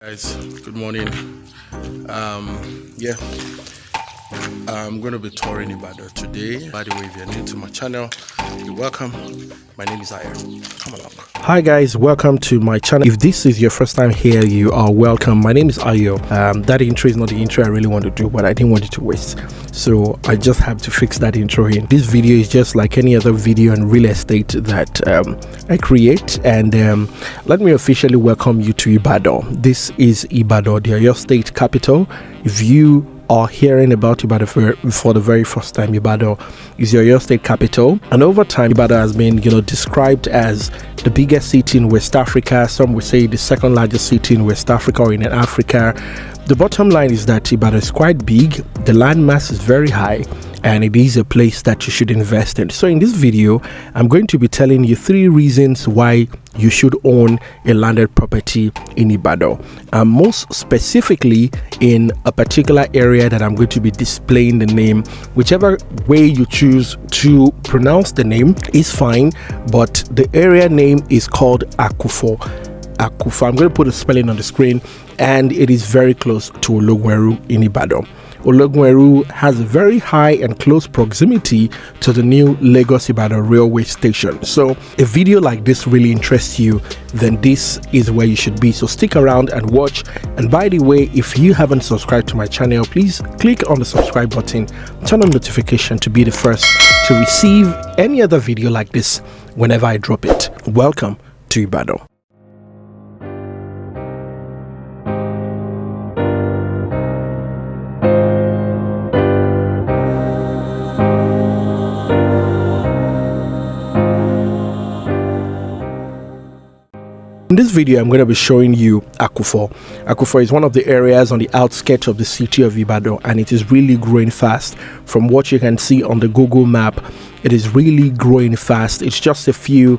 Guys, good morning. Yeah, I'm going to be touring Ibadan today. By the way, if you're new to my channel, you're welcome. My name is Aya. Come along. Hi guys, welcome to my channel. If this is your first time here, you are welcome. My name is Ayo. That intro is not the intro I really want to do, but I didn't want it to waste, so I just have to fix that intro in. This video is just like any other video on real estate that I create, and let me officially welcome you to Ibadan. This is Ibadan, your state capital. If you are hearing about Ibadan for the very first time, Ibadan is your state capital, and over time Ibadan has been described as the biggest city in West Africa. Some would say the second largest city in West Africa or in Africa. The bottom line is that Ibadan is quite big, the land mass is very high, and it is a place that you should invest in. So in this video, I'm going to be telling you 3 reasons why you should own a landed property in Ibadan. Most specifically in a particular area that I'm going to be displaying the name. Whichever way you choose to pronounce the name is fine, but the area name is called Akufo. I'm going to put a spelling on the screen, and it is very close to Ologweru in Ibadan. Ologweru has a very high and close proximity to the new Lagos-Ibadan railway station. So if a video like this really interests you, then this is where you should be. So stick around and watch. And by the way, if you haven't subscribed to my channel, please click on the subscribe button, turn on notification to be the first to receive any other video like this whenever I drop it. Welcome to Ibadan. In this video, I'm going to be showing you Akufo. Akufo is one of the areas on the outskirts of the city of Ibadan, and it is really growing fast. From what you can see on the Google map, it is really growing fast. It's just a few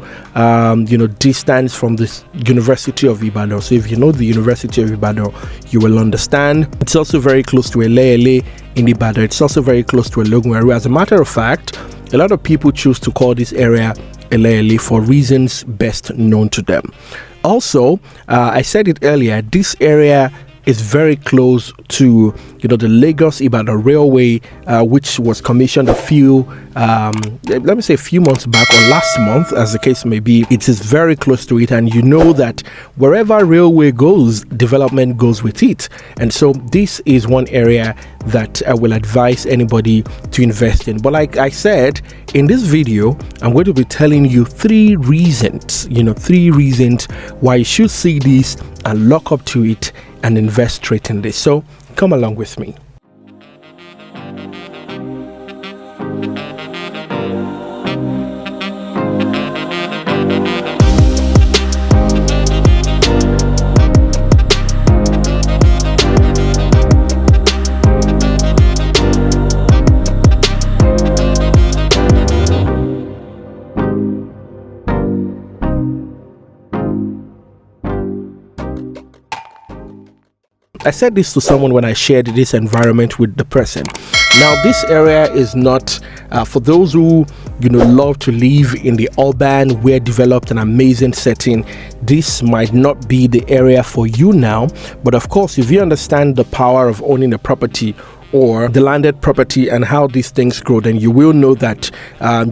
distance from the University of Ibadan. So if you know the University of Ibadan, you will understand. It's also very close to Ele in Ibadan. It's also very close to Ologweru. As a matter of fact, a lot of people choose to call this area Ele for reasons best known to them. Also, I said it earlier, this area is very close to the Lagos-Ibadan railway, which was commissioned a few months back or last month, as the case may be. It is very close to it, and you know that wherever railway goes, development goes with it. And so this is one area that I will advise anybody to invest in. But like I said, in this video, I'm going to be telling you 3 reasons, 3 reasons why you should see this and lock up to it and invest straight in this. So come along with me. I said this to someone when I shared this environment with the person. Now, this area is not for those who love to live in the urban, well developed and amazing setting. This might not be the area for you now, but of course, if you understand the power of owning a property or the landed property and how these things grow, then you will know that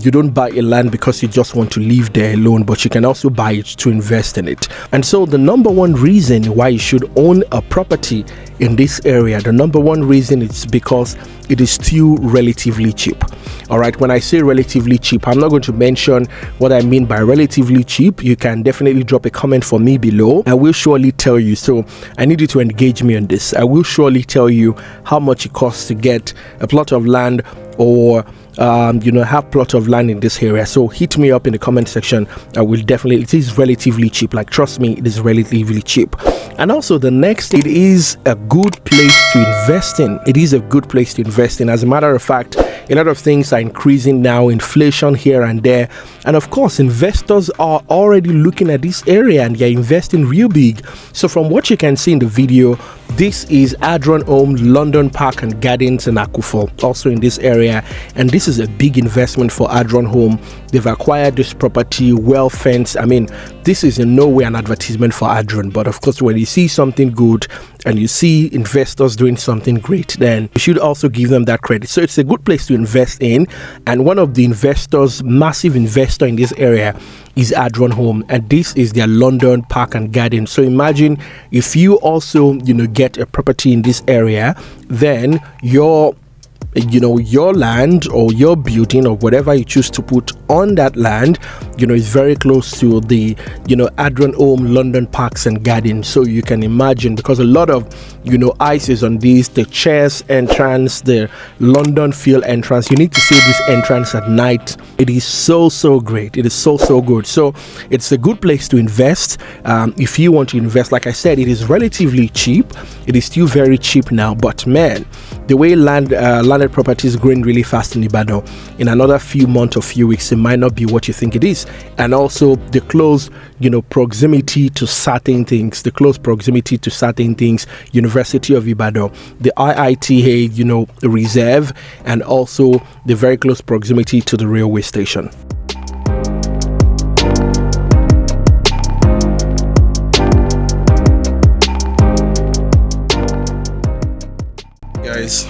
you don't buy a land because you just want to live there alone, but you can also buy it to invest in it. And so the number one reason why you should own a property in this area, the number one reason is because it is still relatively cheap. All right, when I say relatively cheap, I'm not going to mention what I mean by relatively cheap. You can definitely drop a comment for me below. I will surely tell you. So I need you to engage me on this. I will surely tell you how much it costs to get a plot of land or have plot of land in this area. So hit me up in the comment section. I will definitely, it is relatively cheap. Like, trust me, it is relatively cheap. And also the next, it is a good place to invest in. It is a good place to invest in. As a matter of fact, a lot of things are increasing now, inflation here and there. And of course, investors are already looking at this area and they're investing real big. So from what you can see in the video, this is Adron Home, London Park and Gardens in Akufo, also in this area. And this is a big investment for Adron Home. They've acquired this property, well fenced. I mean, this is in no way an advertisement for Adron, but of course, when you see something good and you see investors doing something great, then you should also give them that credit. So it's a good place to invest in. And one of the investors, massive investor in this area, is Adron Home, and this is their London Park and Garden. So imagine if you also, get a property in this area, then your land or your building or whatever you choose to put on that land, is very close to the, Adron Home, London Parks and Gardens. So you can imagine, because a lot of, ice is on these, the chairs entrance, the London Field entrance. You need to see this entrance at night. It is so great. It is so good. So it's a good place to invest. If you want to invest, like I said, it is relatively cheap. It is still very cheap now, but man, the way landed property is growing really fast in Ibadan, in another few months or few weeks, it might not be what you think it is. And also the close, proximity to certain things, University of Ibadan, the IITA, reserve, and also the very close proximity to the railway station. Guys,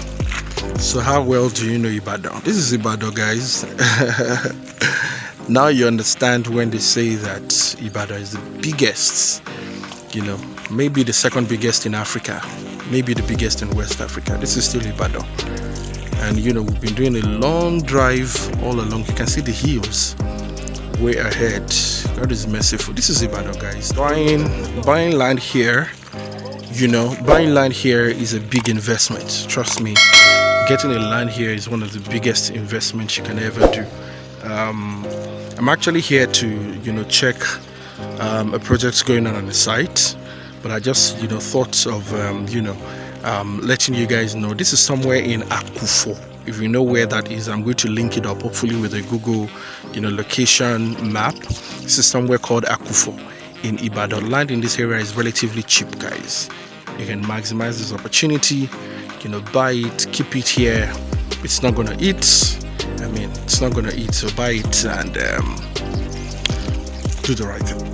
so how well do you know Ibadan? This is Ibadan, guys. Now you understand when they say that Ibadan is the biggest, maybe the second biggest in Africa, maybe the biggest in West Africa. This is still Ibadan. And we've been doing a long drive all along. You can see the hills way ahead. God is merciful. This is Ibadan, guys. Buying land here, buying land here is a big investment. Trust me, getting a land here is one of the biggest investments you can ever do. I'm actually here to check a project going on the site, but I just thought of letting you guys know this is somewhere in Akufo. If you know where that is, I'm going to link it up, hopefully with a Google location map. This is somewhere called Akufo in Ibadan. Land in this area is relatively cheap, guys. You can maximize this opportunity, buy it, keep it here. It's not gonna eat. It's not gonna eat, so buy it and do the right thing.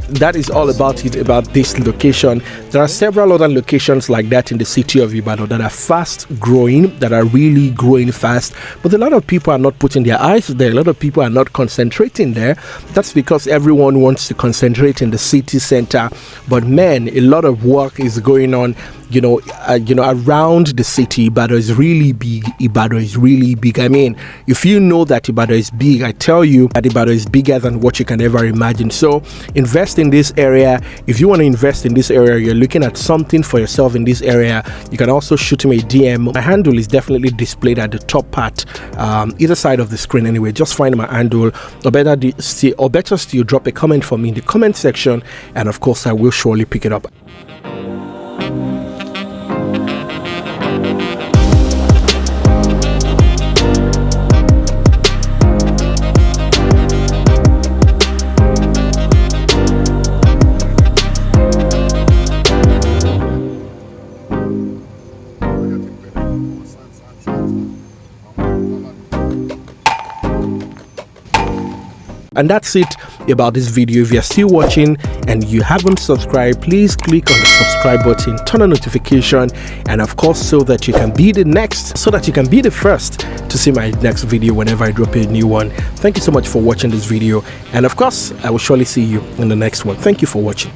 That is all about it, about this location. There are several other locations like that in the city of Ibadan that are fast growing, that are really growing fast, but a lot of people are not putting their eyes there. A lot of people are not concentrating there. That's because everyone wants to concentrate in the city center, but man, a lot of work is going on around the city. Ibadan is really big. If you know that Ibadan is big, I tell you that Ibadan is bigger than what you can ever imagine. So invest in this area. If you want to invest in this area, you're looking at something for yourself in this area, you can also shoot me a DM. My handle is definitely displayed at the top part, either side of the screen. Anyway, just find my handle, or better still, drop a comment for me in the comment section, and of course I will surely pick it up. And that's it about this video. If you're still watching and you haven't subscribed, please click on the subscribe button, turn on notification, and of course so that you can be the first to see my next video whenever I drop a new one. Thank you so much for watching this video, and of course I will surely see you in the next one. Thank you for watching.